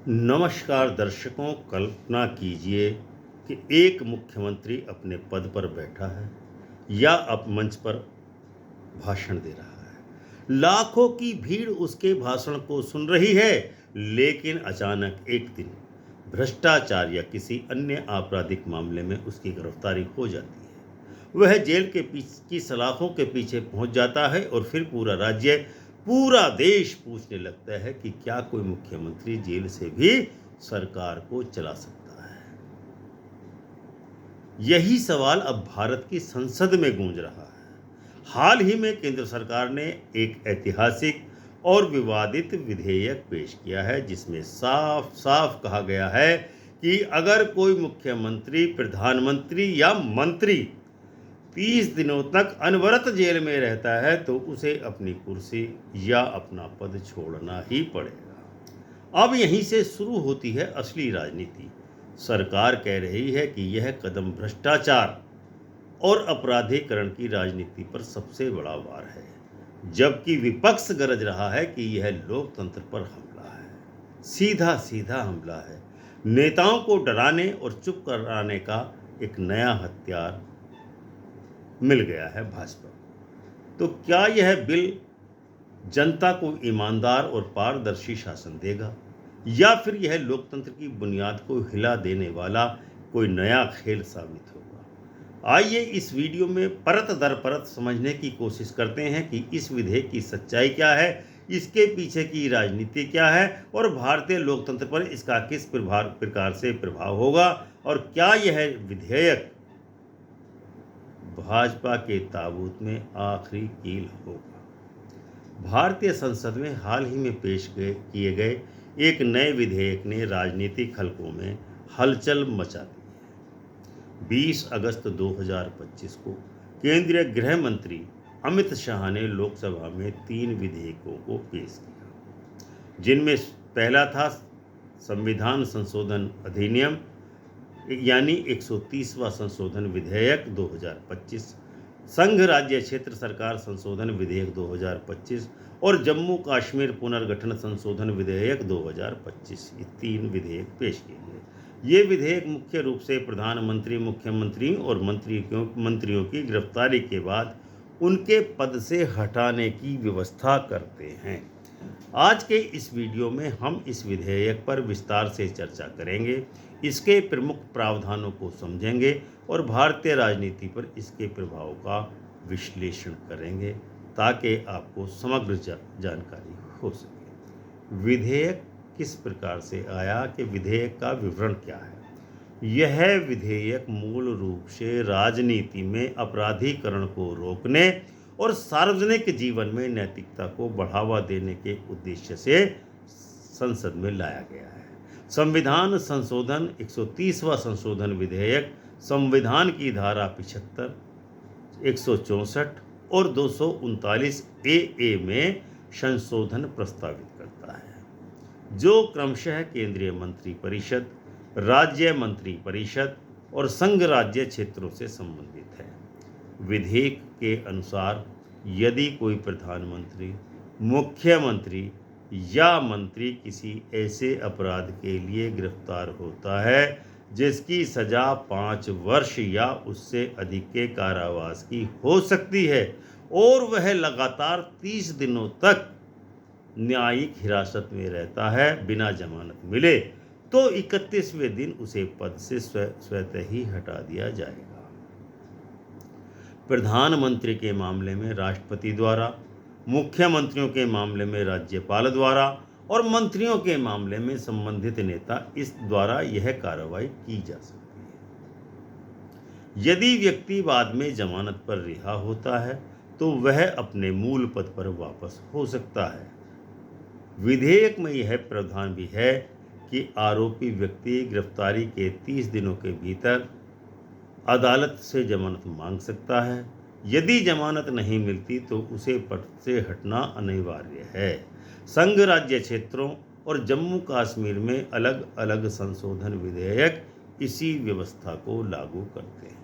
नमस्कार दर्शकों, कल्पना कीजिए कि एक मुख्यमंत्री अपने पद पर बैठा है या अब मंच पर भाषण दे रहा है। लाखों की भीड़ उसके भाषण को सुन रही है, लेकिन अचानक एक दिन भ्रष्टाचार या किसी अन्य आपराधिक मामले में उसकी गिरफ्तारी हो जाती है। वह जेल के पीछे की सलाखों के पीछे पहुंच जाता है और फिर पूरा राज्य, पूरा देश पूछने लगता है कि क्या कोई मुख्यमंत्री जेल से भी सरकार को चला सकता है। यही सवाल अब भारत की संसद में गूंज रहा है। हाल ही में केंद्र सरकार ने एक ऐतिहासिक और विवादित विधेयक पेश किया है, जिसमें साफ साफ कहा गया है कि अगर कोई मुख्यमंत्री, प्रधानमंत्री या मंत्री 30 दिनों तक अनवरत जेल में रहता है तो उसे अपनी कुर्सी या अपना पद छोड़ना ही पड़ेगा। अब यहीं से शुरू होती है असली राजनीति। सरकार कह रही है कि यह कदम भ्रष्टाचार और अपराधीकरण की राजनीति पर सबसे बड़ा वार है, जबकि विपक्ष गरज रहा है कि यह लोकतंत्र पर हमला है, सीधा सीधा हमला है। नेताओं को डराने और चुप कराने का एक नया हथियार मिल गया है भाजपा। तो क्या यह बिल जनता को ईमानदार और पारदर्शी शासन देगा, या फिर यह लोकतंत्र की बुनियाद को हिला देने वाला कोई नया खेल साबित होगा? आइए इस वीडियो में परत दर परत समझने की कोशिश करते हैं कि इस विधेयक की सच्चाई क्या है, इसके पीछे की राजनीति क्या है और भारतीय लोकतंत्र पर इसका किस प्रकार से प्रभाव होगा, और क्या यह विधेयक भाजपा के ताबूत में आखिरी कील होगा। भारतीय संसद में हाल ही में पेश किए गए एक नए विधेयक ने राजनीतिक हलकों में हलचल मचा दी है। 20 अगस्त 2025 को केंद्रीय गृह मंत्री अमित शाह ने लोकसभा में 3 विधेयकों को पेश किया, जिनमें पहला था संविधान संशोधन अधिनियम यानी 130वां संशोधन विधेयक 2025, संघ राज्य क्षेत्र सरकार संशोधन विधेयक 2025 और जम्मू कश्मीर पुनर्गठन संशोधन विधेयक 2025। ये 3 विधेयक पेश किए गए। ये विधेयक मुख्य रूप से प्रधानमंत्री, मुख्यमंत्री और मंत्रियों की गिरफ्तारी के बाद उनके पद से हटाने की व्यवस्था करते हैं। आज के इस वीडियो में हम इस विधेयक पर विस्तार से चर्चा करेंगे, इसके प्रमुख प्रावधानों को समझेंगे और भारतीय राजनीति पर इसके प्रभाव का विश्लेषण करेंगे, ताकि आपको समग्र जानकारी हो सके। विधेयक किस प्रकार से आया, कि विधेयक का विवरण क्या है? यह विधेयक मूल रूप से राजनीति में अपराधीकरण को रोकने और सार्वजनिक जीवन में नैतिकता को बढ़ावा देने के उद्देश्य से संसद में लाया गया है। संविधान संशोधन 130वां संशोधन विधेयक संविधान की धारा 75, 164 और 239 ए में संशोधन प्रस्तावित करता है, जो क्रमशः केंद्रीय मंत्रिपरिषद, राज्य मंत्रिपरिषद और संघ राज्य क्षेत्रों से संबंधित है। विधेयक के अनुसार यदि कोई प्रधानमंत्री, मुख्यमंत्री या मंत्री किसी ऐसे अपराध के लिए गिरफ्तार होता है जिसकी सजा 5 वर्ष या उससे अधिक के कारावास की हो सकती है और वह लगातार 30 दिनों तक न्यायिक हिरासत में रहता है बिना जमानत मिले, तो 31वें दिन उसे पद से स्वतः ही हटा दिया जाएगा। प्रधानमंत्री के मामले में राष्ट्रपति द्वारा, मुख्यमंत्रियों के मामले में राज्यपाल द्वारा और मंत्रियों के मामले में संबंधित नेता इस द्वारा यह कार्रवाई की जा सकती है। यदि व्यक्ति बाद में जमानत पर रिहा होता है तो वह अपने मूल पद पर वापस हो सकता है। विधेयक में यह प्रावधान भी है कि आरोपी व्यक्ति गिरफ्तारी के 30 दिनों के भीतर अदालत से जमानत मांग सकता है। यदि जमानत नहीं मिलती तो उसे पद से हटना अनिवार्य है। संघ राज्य क्षेत्रों और जम्मू कश्मीर में अलग अलग संशोधन विधेयक इसी व्यवस्था को लागू करते हैं।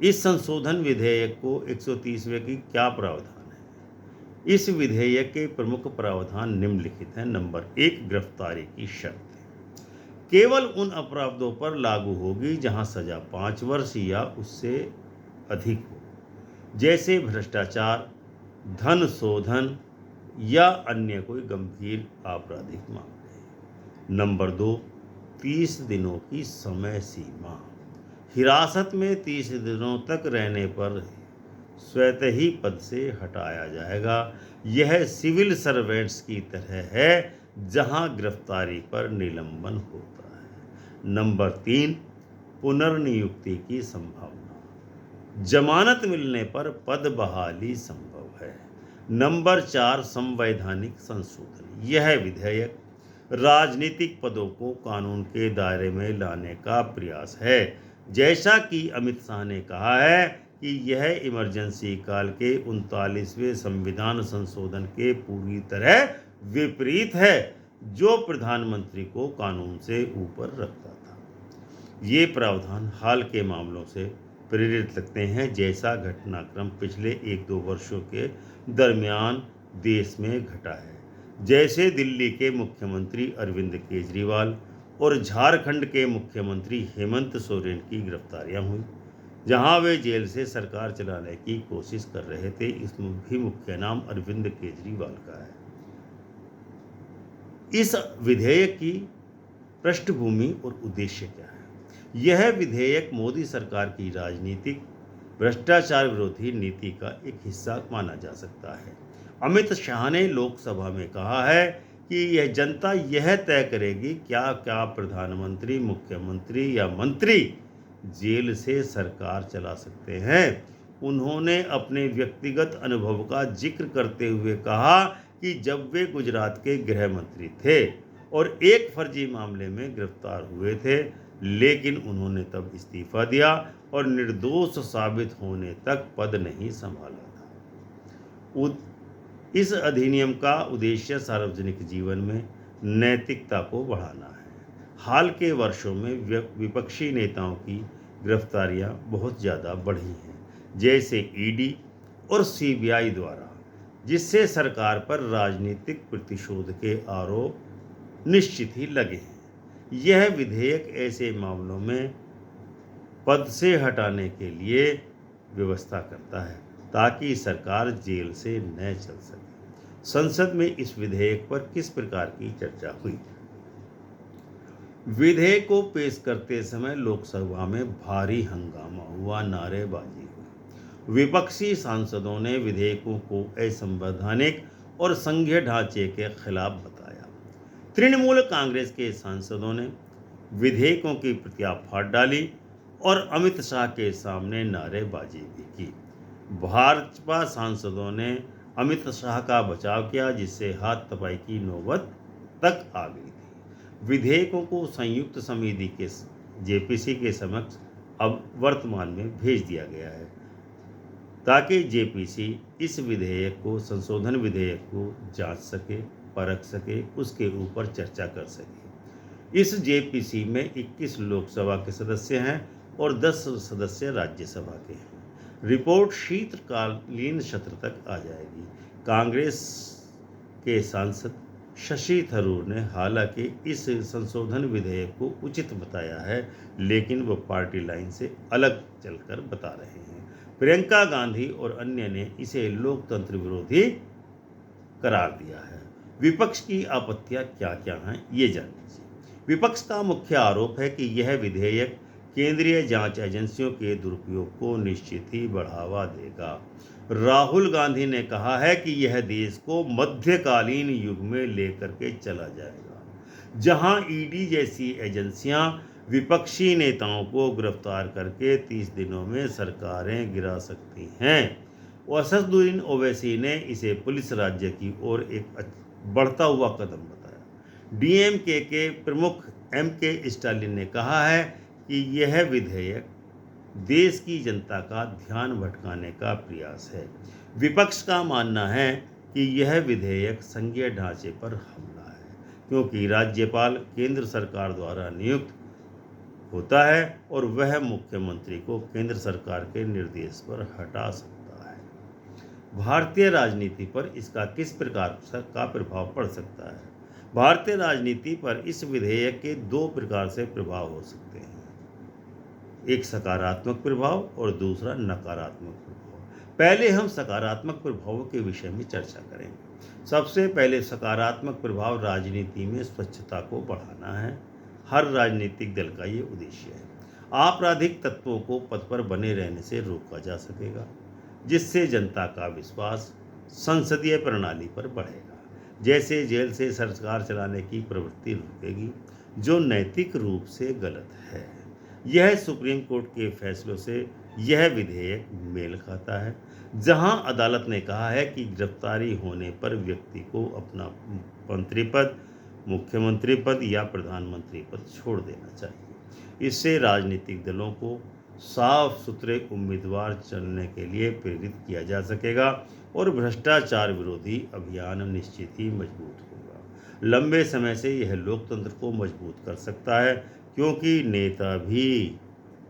इस संशोधन विधेयक को 130वें की क्या प्रावधान है? इस विधेयक के प्रमुख प्रावधान निम्नलिखित हैं। नंबर 1, गिरफ्तारी की शर्त। केवल उन अपराधों पर लागू होगी जहां सजा 5 वर्ष या उससे अधिक हो, जैसे भ्रष्टाचार, धन शोधन या अन्य कोई गंभीर आपराधिक मामले। नंबर 2, 30 दिनों की समय सीमा। हिरासत में 30 दिनों तक रहने पर स्वतः ही पद से हटाया जाएगा। यह सिविल सर्वेंट्स की तरह है, जहां गिरफ्तारी पर निलंबन होता है। नंबर 3, पुनर्नियुक्ति की संभावना। जमानत मिलने पर पद बहाली संभव है। नंबर 4, संवैधानिक संशोधन। यह विधेयक राजनीतिक पदों को कानून के दायरे में लाने का प्रयास है। जैसा कि अमित शाह ने कहा है कि यह इमरजेंसी काल के 39वें संविधान संशोधन के पूरी तरह विपरीत है, जो प्रधानमंत्री को कानून से ऊपर रखता था। ये प्रावधान हाल के मामलों से प्रेरित लगते हैं, जैसा घटनाक्रम पिछले 1-2 वर्षों के दरमियान देश में घटा है। जैसे दिल्ली के मुख्यमंत्री अरविंद केजरीवाल और झारखंड के मुख्यमंत्री हेमंत सोरेन की गिरफ्तारियां हुई, जहां वे जेल से सरकार चलाने की कोशिश कर रहे थे। इसमें भी मुख्य नाम अरविंद केजरीवाल का है। इस विधेयक की पृष्ठभूमि और उद्देश्य क्या है? यह विधेयक मोदी सरकार की राजनीतिक भ्रष्टाचार विरोधी नीति का एक हिस्सा माना जा सकता है। अमित शाह ने लोकसभा में कहा है कि यह जनता यह तय करेगी क्या क्या प्रधानमंत्री, मुख्यमंत्री या मंत्री जेल से सरकार चला सकते हैं। उन्होंने अपने व्यक्तिगत अनुभव का जिक्र करते हुए कहा कि जब वे गुजरात के गृह मंत्री थे और एक फर्जी मामले में गिरफ्तार हुए थे, लेकिन उन्होंने तब इस्तीफा दिया और निर्दोष साबित होने तक पद नहीं संभाला था। इस अधिनियम का उद्देश्य सार्वजनिक जीवन में नैतिकता को बढ़ाना है। हाल के वर्षों में विपक्षी नेताओं की गिरफ्तारियां बहुत ज़्यादा बढ़ी हैं, जैसे ईडी और सीबीआई द्वारा, जिससे सरकार पर राजनीतिक प्रतिशोध के आरोप निश्चित ही लगे हैं। यह विधेयक ऐसे मामलों में पद से हटाने के लिए व्यवस्था करता है, ताकि सरकार जेल से न चल सके। संसद में इस विधेयक पर किस प्रकार की चर्चा हुई? विधेयक को पेश करते समय लोकसभा में भारी हंगामा हुआ, नारेबाजी हुई। विपक्षी सांसदों ने विधेयकों को असंवैधानिक और संघीय ढांचे के खिलाफ बताया। तृणमूल कांग्रेस के सांसदों ने विधेयकों की प्रतियां फाड़ डाली और अमित शाह के सामने नारेबाजी भी की। भाजपा सांसदों ने अमित शाह का बचाव किया, जिससे हाथापाई की नौबत तक आ गई थी। विधेयकों को संयुक्त समिति के जेपीसी के समक्ष अब वर्तमान में भेज दिया गया है, ताकि जेपीसी इस विधेयक को, संशोधन विधेयक को जांच सके, परख सके, उसके ऊपर चर्चा कर सके। इस जेपीसी में 21 लोकसभा के सदस्य हैं और 10 सदस्य राज्यसभा के हैं। रिपोर्ट शीतकालीन सत्र तक आ जाएगी। कांग्रेस के सांसद शशि थरूर ने हालांकि इस संशोधन विधेयक को उचित बताया है, लेकिन वह पार्टी लाइन से अलग चलकर बता रहे हैं। प्रियंका गांधी और अन्य ने इसे लोकतंत्र विरोधी करार दिया है। विपक्ष की आपत्तियां क्या क्या हैं, ये जान लीजिए। विपक्ष का मुख्य आरोप है कि यह विधेयक केंद्रीय जांच एजेंसियों के दुरुपयोग को निश्चित ही बढ़ावा देगा। राहुल गांधी ने कहा है कि यह देश को मध्यकालीन युग में लेकर के चला जाएगा, जहां ईडी जैसी एजेंसियां विपक्षी नेताओं को गिरफ्तार करके 30 दिनों में सरकारें गिरा सकती हैं। असदुद्दीन ओवैसी ने इसे पुलिस राज्य की ओर एक बढ़ता हुआ कदम बताया। डीएमके के प्रमुख एमके स्टालिन ने कहा है कि यह विधेयक देश की जनता का ध्यान भटकाने का प्रयास है। विपक्ष का मानना है कि यह विधेयक संघीय ढांचे पर हमला है, क्योंकि राज्यपाल केंद्र सरकार द्वारा नियुक्त होता है और वह मुख्यमंत्री को केंद्र सरकार के निर्देश पर हटा सकता है। भारतीय राजनीति पर इसका किस प्रकार का प्रभाव पड़ सकता है? भारतीय राजनीति पर इस विधेयक के दो प्रकार से प्रभाव हो सकते हैं, एक सकारात्मक प्रभाव और दूसरा नकारात्मक प्रभाव। पहले हम सकारात्मक प्रभावों के विषय में चर्चा करेंगे। सबसे पहले सकारात्मक प्रभाव राजनीति में स्वच्छता को बढ़ाना है। हर राजनीतिक दल का ये उद्देश्य है। आपराधिक तत्वों को पद पर बने रहने से रोका जा सकेगा, जिससे जनता का विश्वास संसदीय प्रणाली पर बढ़ेगा। जैसे जेल से सरकार चलाने की प्रवृत्ति रुकेगी, जो नैतिक रूप से गलत है। यह सुप्रीम कोर्ट के फैसलों से यह विधेयक मेल खाता है, जहां अदालत ने कहा है कि गिरफ्तारी होने पर व्यक्ति को अपना मंत्री पद, मुख्यमंत्री पद या प्रधानमंत्री पद छोड़ देना चाहिए। इससे राजनीतिक दलों को साफ सुथरे उम्मीदवार चुनने के लिए प्रेरित किया जा सकेगा और भ्रष्टाचार विरोधी अभियान निश्चित ही मजबूत होगा। लंबे समय से यह लोकतंत्र को मजबूत कर सकता है, क्योंकि नेता भी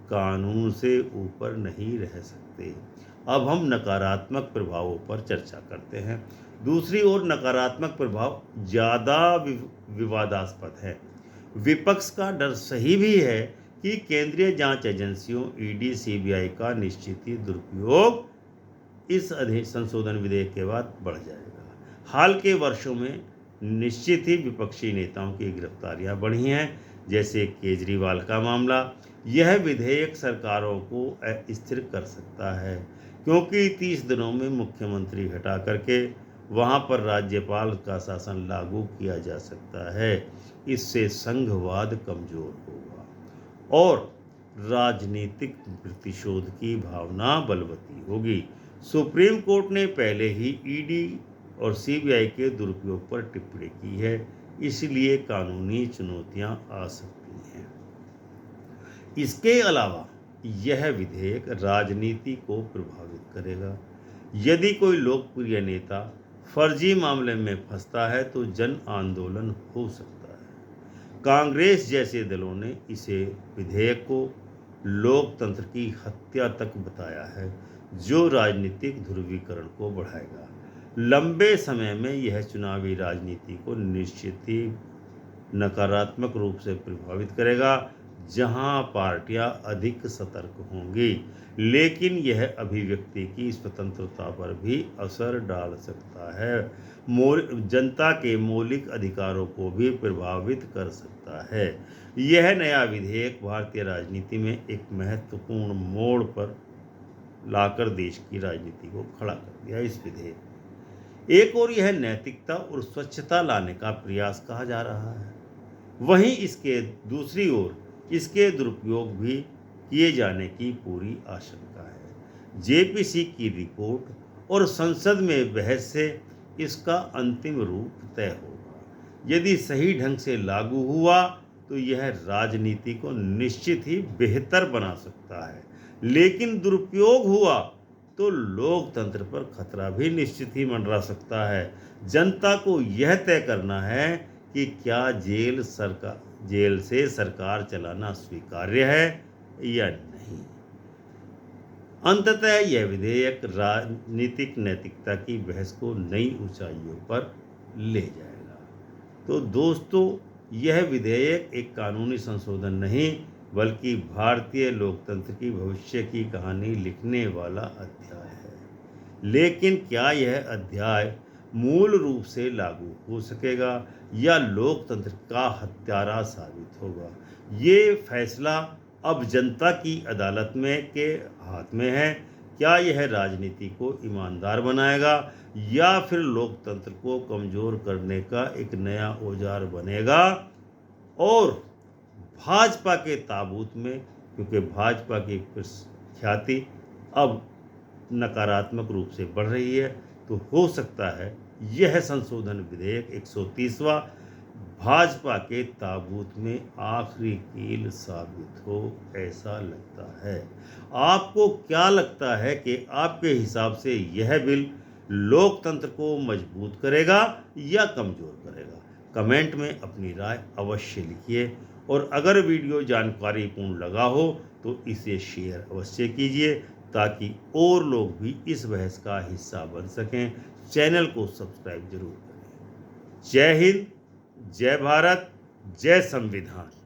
कानून से ऊपर नहीं रह सकते। अब हम नकारात्मक प्रभावों पर चर्चा करते हैं। दूसरी ओर नकारात्मक प्रभाव ज़्यादा विवादास्पद है। विपक्ष का डर सही भी है कि केंद्रीय जांच एजेंसियों ईडी, सीबीआई का निश्चित ही दुरुपयोग इस संशोधन विधेयक के बाद बढ़ जाएगा। हाल के वर्षों में निश्चित ही विपक्षी नेताओं की गिरफ्तारियां बढ़ी हैं, जैसे केजरीवाल का मामला। यह विधेयक सरकारों को अस्थिर कर सकता है, क्योंकि 30 दिनों में मुख्यमंत्री हटा करके वहां पर राज्यपाल का शासन लागू किया जा सकता है। इससे संघवाद कमजोर होगा और राजनीतिक प्रतिशोध की भावना बलवती होगी। सुप्रीम कोर्ट ने पहले ही ईडी और सीबीआई के दुरुपयोग पर टिप्पणी की है, इसलिए कानूनी चुनौतियां आ सकती हैं। इसके अलावा यह विधेयक राजनीति को प्रभावित करेगा। यदि कोई लोकप्रिय नेता फर्जी मामले में फंसता है तो जन आंदोलन हो सकता है। कांग्रेस जैसे दलों ने इसे विधेयक को लोकतंत्र की हत्या तक बताया है, जो राजनीतिक ध्रुवीकरण को बढ़ाएगा। लंबे समय में यह चुनावी राजनीति को निश्चित ही नकारात्मक रूप से प्रभावित करेगा, जहां पार्टियां अधिक सतर्क होंगी। लेकिन यह अभिव्यक्ति की स्वतंत्रता पर भी असर डाल सकता है, जनता के मौलिक अधिकारों को भी प्रभावित कर सकता है। यह नया विधेयक भारतीय राजनीति में एक महत्वपूर्ण मोड़ पर लाकर देश की राजनीति को खड़ा कर दिया। इस विधेयक एक और यह नैतिकता और स्वच्छता लाने का प्रयास कहा जा रहा है, वहीं इसके दूसरी ओर इसके दुरुपयोग भी किए जाने की पूरी आशंका है। जेपीसी की रिपोर्ट और संसद में बहस से इसका अंतिम रूप तय होगा। यदि सही ढंग से लागू हुआ तो यह राजनीति को निश्चित ही बेहतर बना सकता है, लेकिन दुरुपयोग हुआ तो लोकतंत्र पर खतरा भी निश्चित ही मंडरा सकता है। जनता को यह तय करना है कि क्या जेल से सरकार चलाना स्वीकार्य है या नहीं। अंततः यह विधेयक राजनीतिक नैतिकता की बहस को नई ऊंचाइयों पर ले जाएगा। तो दोस्तों, यह विधेयक एक कानूनी संशोधन नहीं, बल्कि भारतीय लोकतंत्र की भविष्य की कहानी लिखने वाला अध्याय है। लेकिन क्या यह अध्याय मूल रूप से लागू हो सकेगा या लोकतंत्र का हत्यारा साबित होगा, ये फैसला अब जनता की अदालत में के हाथ में है। क्या यह राजनीति को ईमानदार बनाएगा या फिर लोकतंत्र को कमज़ोर करने का एक नया औजार बनेगा। और भाजपा के ताबूत में, क्योंकि भाजपा की ख्याति अब नकारात्मक रूप से बढ़ रही है, तो हो सकता है यह संशोधन विधेयक 130वां भाजपा के ताबूत में आखिरी कील साबित हो, ऐसा लगता है। आपको क्या लगता है कि आपके हिसाब से यह बिल लोकतंत्र को मजबूत करेगा या कमज़ोर करेगा? कमेंट में अपनी राय अवश्य लिखिए और अगर वीडियो जानकारीपूर्ण लगा हो तो इसे शेयर अवश्य कीजिए, ताकि और लोग भी इस बहस का हिस्सा बन सकें। चैनल को सब्सक्राइब जरूर करें। जय हिंद, जय भारत, जय संविधान।